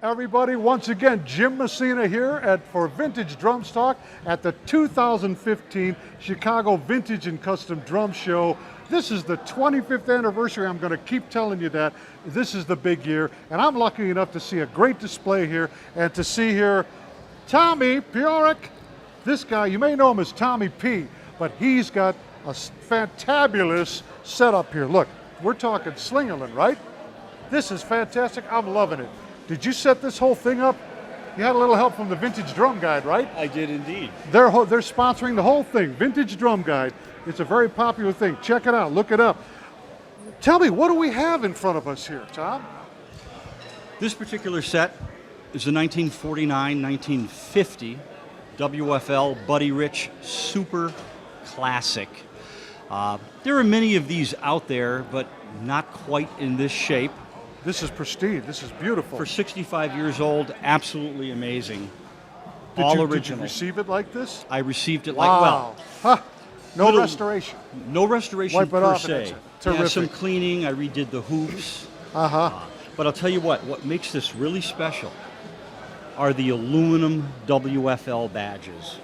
Everybody, once again, Jim Messina here for Vintage Drum Stock at the 2015 Chicago Vintage and Custom Drum Show. This is the 25th anniversary. I'm going to keep telling you that. This is the big year, and I'm lucky enough to see a great display here and to see here Tommy Piorek. This guy, you may know him as Tommy P, but he's got a fantabulous setup here. Look, we're talking Slingerland, right? This is fantastic. I'm loving it. Did you set this whole thing up? You had a little help from the Vintage Drum Guide, right? I did indeed. They're sponsoring the whole thing, Vintage Drum Guide. It's a very popular thing. Check it out, look it up. Tell me, what do we have in front of us here, Tom? This particular set is a 1949-1950 WFL Buddy Rich Super Classic. There are many of these out there, but not quite in this shape. This is pristine. This is beautiful. For 65 years old, absolutely amazing. Did All you original. receive it like this? I received it like, wow. well. Huh. No restoration. No restoration Wipe it per off se. and terrific. Yeah, some cleaning. I redid the hoops. But I'll tell you what makes this really special are the aluminum WFL badges.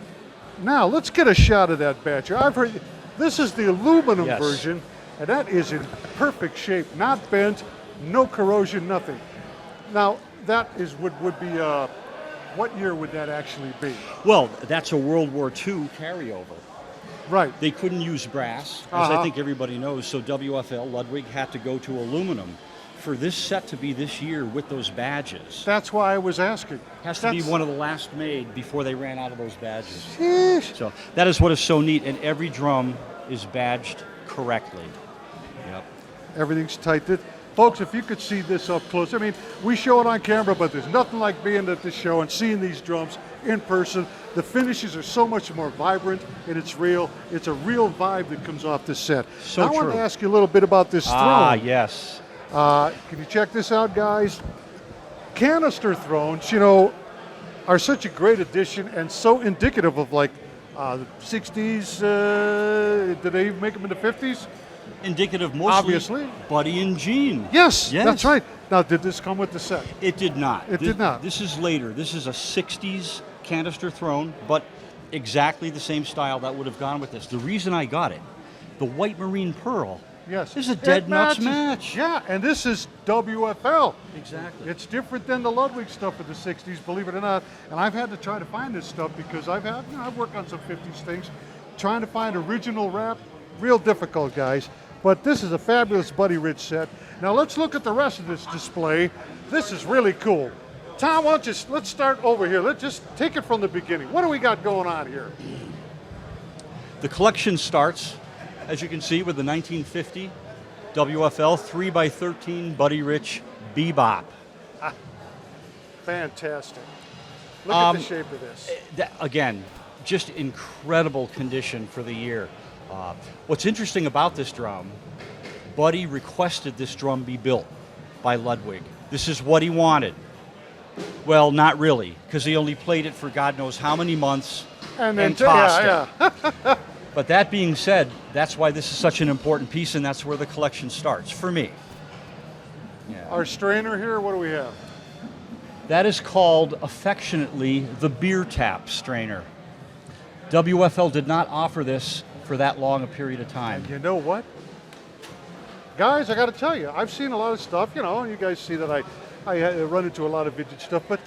Now, let's get a shot of that badge. I've heard, this is the aluminum Yes. version, and that is in perfect shape, not bent, no corrosion, nothing. Now, that is would be, what year would that actually be? Well, that's a World War II carryover. Right. They couldn't use brass, as I think everybody knows, so WFL, Ludwig, had to go to aluminum. For this set to be this year with those badges, That's why I was asking. has to be one of the last made before they ran out of those badges. Sheesh. So that is what is so neat, and every drum is badged correctly. Yep. Everything's tight. Folks, if you could see this up close, I mean, we show it on camera, but there's nothing like being at this show and seeing these drums in person. The finishes are so much more vibrant, and it's real. It's a real vibe that comes off this set. So now, I want true. to ask you a little bit about this throne. Ah, yes. Can you check this out, guys? Canister thrones, you know, are such a great addition and so indicative of like the 60s. Did they even make them in the 50s? Indicative mostly Obviously. Buddy and Gene. Yes, Yes. that's right. Now, did this come with the set? It did not. It did not. This is later. This is a 60s canister throne, but exactly the same style that would have gone with this. The reason I got it, the white marine pearl. Yes. This is a It dead nuts matches. match. Yeah, and this is WFL. Exactly. It's different than the Ludwig stuff of the 60s, believe it or not. And I've had to try to find this stuff because I've worked on some 50s things. Trying to find original wrap, real difficult, guys. But this is a fabulous Buddy Rich set. Now let's look at the rest of this display. This is really cool. Tom, why don't you, let's start over here. Let's just take it from the beginning. What do we got going on here? The collection starts, as you can see, with the 1950 WFL 3x13 Buddy Rich Bebop. Fantastic. Look at the shape of this. Again, just incredible condition for the year. What's interesting about this drum, Buddy requested this drum be built by Ludwig. This is what he wanted. Well, not really, because he only played it for God knows how many months and tossed it. But that being said, that's why this is such an important piece, and that's where the collection starts, for me. Yeah. Our strainer here, what do we have? That is called, affectionately, the beer tap strainer. WFL did not offer this for that long a period of time. You know what? Guys, I got to tell you, I've seen a lot of stuff, you know, and you guys see that I run into a lot of vintage stuff, but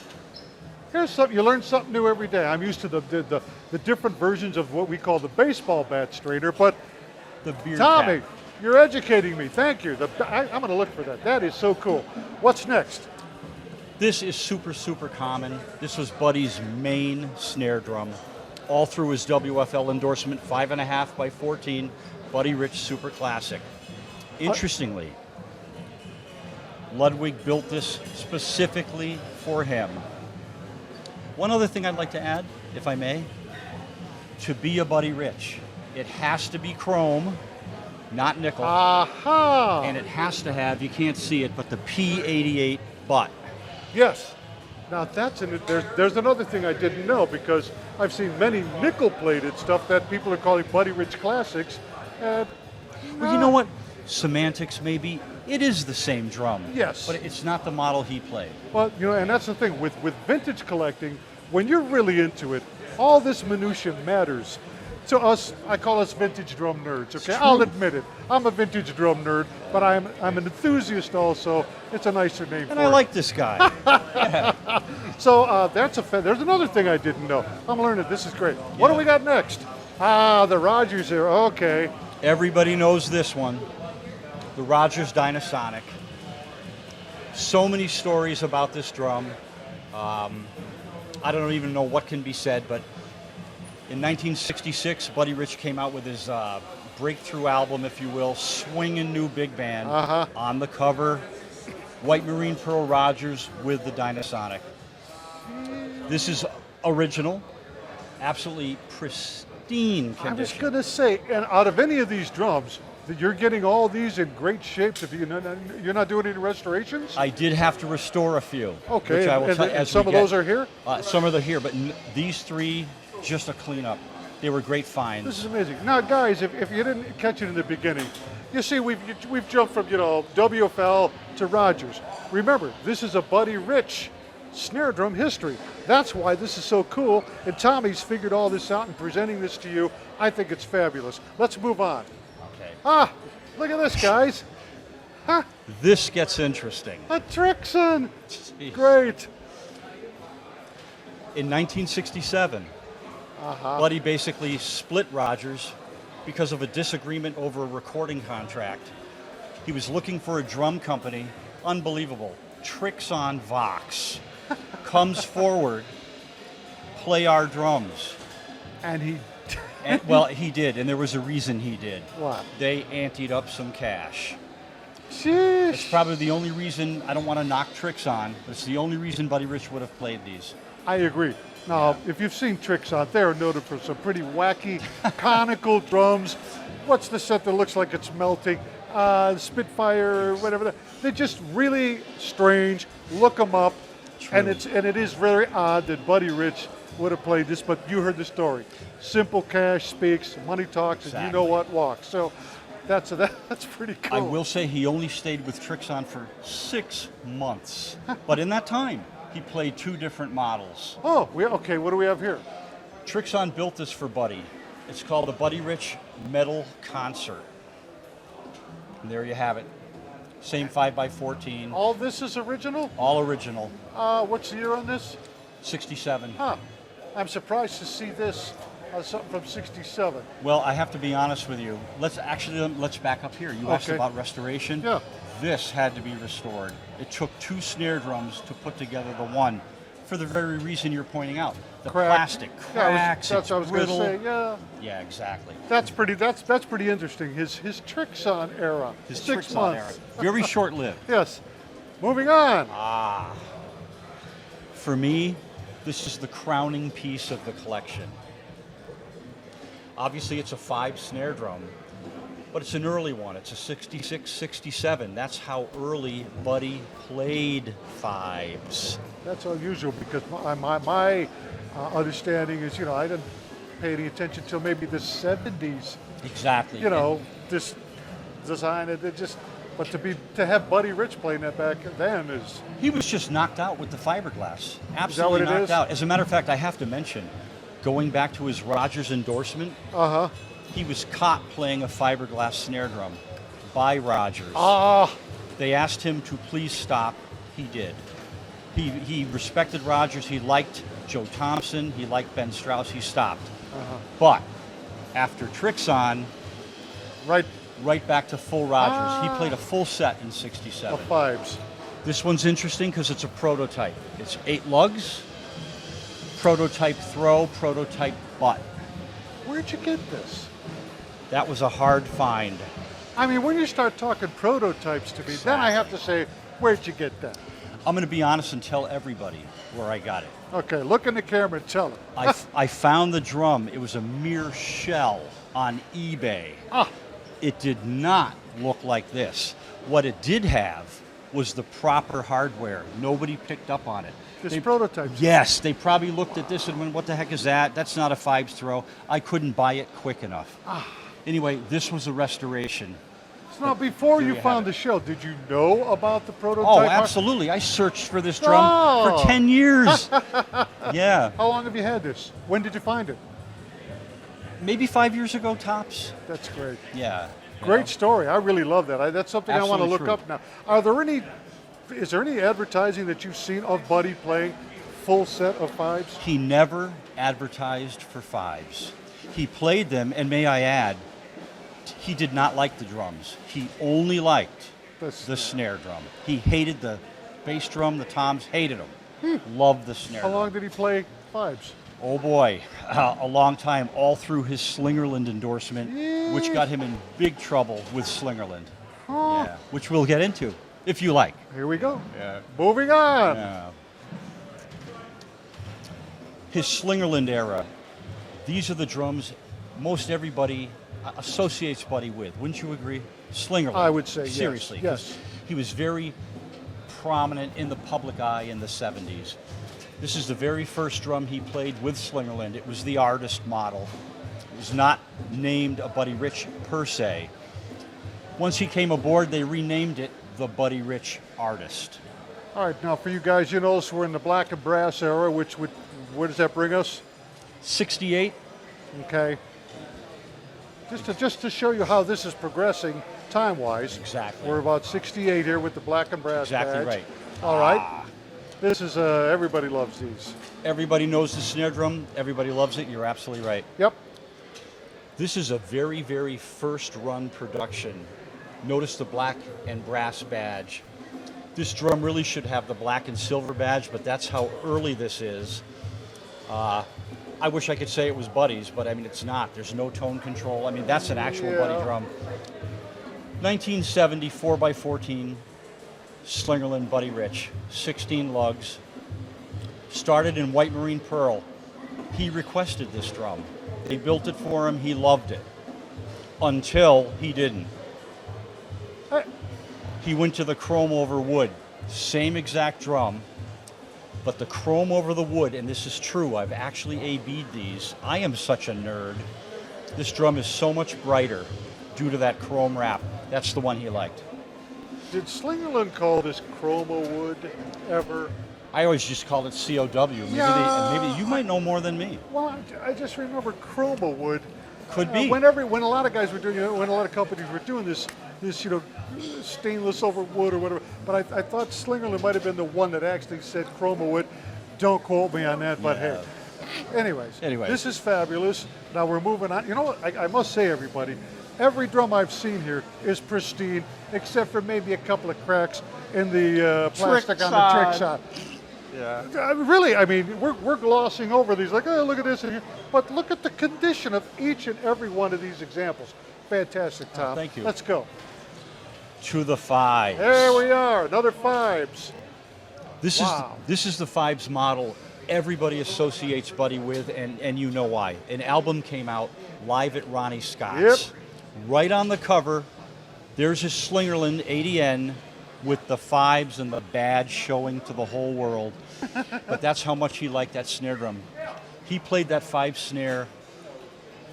here's something, you learn something new every day. I'm used to the different versions of what we call the baseball bat strainer, but The beer Tommy, tap. you're educating me. Thank you. I'm going to look for that. That is so cool. What's next? This is super, super common. This was Buddy's main snare drum. All through his WFL endorsement, 5.5 by 14, Buddy Rich Super Classic. Interestingly, Ludwig built this specifically for him. One other thing I'd like to add, if I may, to be a Buddy Rich, it has to be chrome, not nickel. Aha! And it has to have, you can't see it, but the P88 butt. Yes. Now there's another thing I didn't know, because I've seen many nickel-plated stuff that people are calling Buddy Rich Classics. Well, you know what? semantics maybe, it is the same drum. Yes. But it's not the model he played. Well, you know, and that's the thing with vintage collecting. When you're really into it, all this minutia matters. To us, I call us vintage drum nerds. Okay, I'll admit it. I'm a vintage drum nerd, but I'm an enthusiast also. It's a nicer name. And for I it. like this guy. So there's another thing I didn't know. I'm learning. This is great. What do we got next? Ah, the Rogers here. Okay. Everybody knows this one, the Rogers Dynasonic. So many stories about this drum. I don't even know what can be said, but in 1966, Buddy Rich came out with his breakthrough album, if you will, Swingin' New Big Band. On the cover, white marine pearl Rogers with the Dynasonic. This is original, absolutely pristine condition. I was going to say, and out of any of these drums, that you're getting all these in great shape. If you're not doing any restorations. I did have to restore a few. Okay, which I will tell and some of those are here. Some of them here, but these three, just a cleanup. They were great finds. This is amazing. Now, guys, if you didn't catch it in the beginning, you see we've jumped from WFL to Rogers. Remember, this is a Buddy Rich snare drum history. That's why this is so cool. And Tommy's figured all this out and presenting this to you. I think it's fabulous. Let's move on. Okay. Ah, look at this, guys. Huh? This gets interesting. A Trixon. Jeez. Great. In 1967, Buddy basically split Rogers because of a disagreement over a recording contract. He was looking for a drum company, unbelievable, Trixon Vox, comes forward, play our drums. And he. Well, he did, and there was a reason he did. What? They anteed up some cash. Sheesh. It's probably the only reason, I don't want to knock Trixon, but it's the only reason Buddy Rich would have played these. I agree. Now, if you've seen Trixon, they're noted for some pretty wacky, conical drums. What's the set that looks like it's melting? Spitfire, whatever. They're just really strange. Look them up. True. And it is very odd that Buddy Rich would have played this, but you heard the story. Simple cash speaks, money talks, and you know what walks. So that's pretty cool. I will say he only stayed with Trixon for 6 months. But in that time, he played 2 different models. Oh, okay, what do we have here? Trixon built this for Buddy. It's called the Buddy Rich Metal Concert. And there you have it. Same 5x14. All this is original? All original. What's the year on this? 67. Huh. I'm surprised to see this, something from 67. Well, I have to be honest with you. Let's back up here. You asked Okay. about restoration. Yeah. This had to be restored. It took 2 snare drums to put together the one, for the very reason you're pointing out. The plastic cracks, that's what I was going to brittle. say. Yeah. Yeah, exactly. That's pretty interesting. His Trixon era. His 6 Trixon months. era. Very short-lived. Yes. Moving on. For me, this is the crowning piece of the collection. Obviously, it's a 5 snare drum, but it's an early one. It's a 66, 67. That's how early Buddy played 5s. That's unusual because my understanding is, I didn't pay any attention until maybe the 70s. Exactly. This design, but to have Buddy Rich playing that back then is. He was just knocked out with the fiberglass. Absolutely Is that what it knocked is? out. As a matter of fact, I have to mention, going back to his Rogers endorsement, he was caught playing a fiberglass snare drum by Rogers. They asked him to please stop. He did. He respected Rogers. He liked Joe Thompson. He liked Ben Strauss. He stopped. But after Trixon, right back to full Rogers. He played a full set in 67. Of 5s. This one's interesting because it's a prototype. It's 8 lugs, prototype throw, prototype butt. Where'd you get this? That was a hard find. I mean, when you start talking prototypes to me, then I have to say, where'd you get that? I'm going to be honest and tell everybody where I got it. Okay, look in the camera and tell them. I found the drum. It was a mere shell on eBay. It did not look like this. What it did have was the proper hardware. Nobody picked up on it. This prototype. Yes, they probably looked at this and went, what the heck is that? That's not a 5s throw. I couldn't buy it quick enough. Anyway, this was a restoration. So now, before Here you you found have the show, did you know about the prototype? Oh, absolutely. I searched for this drum Oh. for 10 years. Yeah. How long have you had this? When did you find it? Maybe 5 years ago, tops. That's great. Yeah. Great story. I really love that. That's something I want to Absolutely look true. up now. Is there any advertising that you've seen of Buddy playing full set of fives? He never advertised for fives. He played them, and may I add, he did not like the drums. He only liked the snare drum. He hated the bass drum, the toms, hated them. Loved the snare How drum. long did he play fives? Oh boy, a long time, all through his Slingerland endorsement, which got him in big trouble with Slingerland. Huh. Yeah, which we'll get into, if you like. Here we go. Yeah. Moving on. Yeah. His Slingerland era, these are the drums most everybody associates Buddy with. Wouldn't you agree? Slingerland. I would say yes. Seriously. Yes. 'Cause he was very prominent in the public eye in the 70s. This is the very first drum he played with Slingerland. It was the artist model. It was not named a Buddy Rich per se. Once he came aboard, they renamed it the Buddy Rich Artist. All right, now for you guys, you notice we're in the black and brass era, where does that bring us? 68. Okay. Just to show you how this is progressing time-wise. Exactly. We're about 68 here with the black and brass Exactly badge. right. All right. This is, everybody loves these. Everybody knows the snare drum. Everybody loves it. You're absolutely right. Yep. This is a very, very first run production. Notice the black and brass badge. This drum really should have the black and silver badge, but that's how early this is. I wish I could say it was Buddy's, but I mean, it's not. There's no tone control. I mean, that's an actual Buddy drum. 1970, 4x14, Slingerland Buddy Rich, 16 lugs. Started in white marine pearl. He requested this drum. They built it for him. He loved it. Until he didn't. He went to the chrome over wood. Same exact drum, but the chrome over the wood, and this is true, I've actually A-B'd these. I am such a nerd. This drum is so much brighter due to that chrome wrap. That's the one he liked. Did Slingerland call this chroma wood ever? I always just called it COW. Maybe you might know more than me. Well, I just remember chroma wood. Could be. When a lot of guys were doing, when a lot of companies were doing this stainless over wood or whatever. But I thought Slingerland might have been the one that actually said chroma wood. Don't quote me on that, but hey. Anyways, this is fabulous. Now we're moving on. You know what? I must say, everybody, every drum I've seen here is pristine, except for maybe a couple of cracks in the plastic on the trick side. Yeah. Really, I mean, we're glossing over these, like, oh, look at this in here. But look at the condition of each and every one of these examples. Fantastic, Tom. Thank you. Let's go. To the fives. There we are, another fives. This is the fives model everybody associates Buddy with, and you know why. An album came out, Live at Ronnie Scott's. Yep. Right on the cover, there's his Slingerland 80N with the fives and the badge showing to the whole world. But that's how much he liked that snare drum. He played that five snare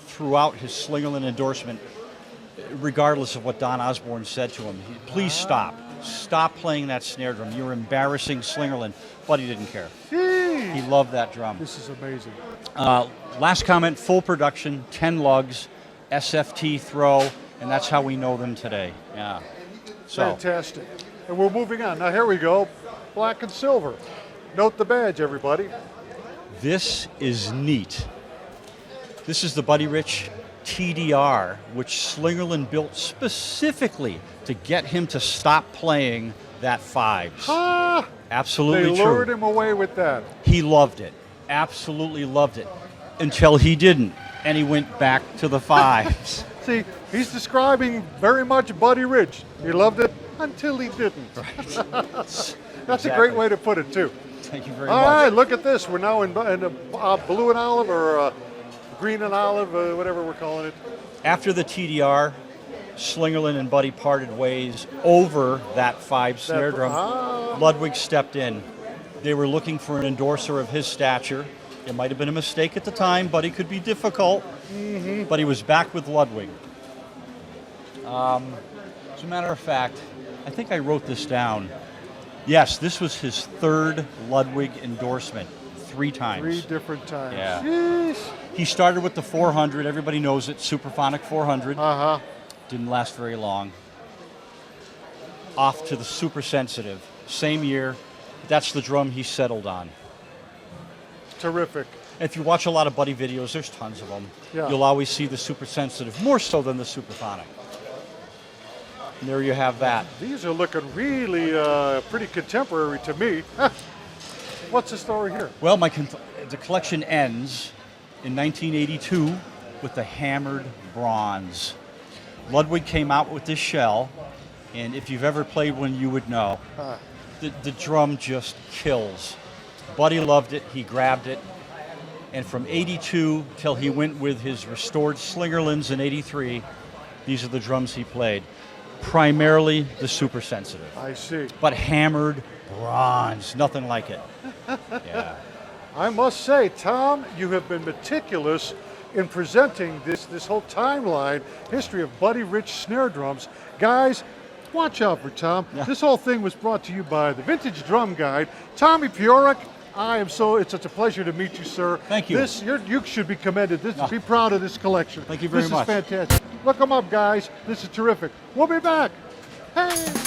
throughout his Slingerland endorsement, regardless of what Don Osborne said to him. Please stop. Stop playing that snare drum. You're embarrassing Slingerland. But he didn't care. He loved that drum. This is amazing. Last comment, full production, 10 lugs, SFT throw, and that's how we know them today. Yeah. So, Fantastic. And we're moving on. Now here we go, black and silver. Note the badge, everybody. this is neat. This is the Buddy Rich TDR, which Slingerland built specifically to get him to stop playing that fives. Ah, Absolutely they true. lured him away with that. He loved it. Absolutely loved it. Until he didn't, and he went back to the fives. See, he's describing very much Buddy Rich. He loved it until he didn't. That's a great way to put it, too. Thank you very All much. right, look at this. We're now in blue and olive, or green and olive, whatever we're calling it. After the TDR, Slingerland and Buddy parted ways over that five snare drum. Ludwig stepped in. They were looking for an endorser of his stature. It might have been a mistake at the time. Buddy could be difficult, but he was back with Ludwig. As a matter of fact, I think I wrote this down. Yes, this was his third Ludwig endorsement, 3 times. 3 different times. Yeah. Jeez. He started with the 400, everybody knows it, Superphonic 400. Uh-huh. Didn't last very long. Off to the Super Sensitive, same year. That's the drum he settled on. Terrific. If you watch a lot of Buddy videos, there's tons of them. Yeah. You'll always see the Super Sensitive, more so than the Superphonic. And there you have that. These are looking really pretty contemporary to me. What's the story here? Well, the collection ends in 1982 with the hammered bronze. Ludwig came out with this shell, and if you've ever played one, you would know. The drum just kills. Buddy loved it, he grabbed it, and from 82 till he went with his restored Slingerlands in 83, these are the drums he played. Primarily the Super Sensitive. I see. But hammered bronze, nothing like it. Yeah. I must say, Tom, you have been meticulous in presenting this whole timeline, history of Buddy Rich snare drums. Guys, watch out for Tom. Yeah. This whole thing was brought to you by the Vintage Drum Guide. Tommy Piorek, it's such a pleasure to meet you, sir. Thank you. You should be commended. Be proud of this collection. Thank you very much. This is fantastic. Look them up, guys. This is terrific. We'll be back. Hey!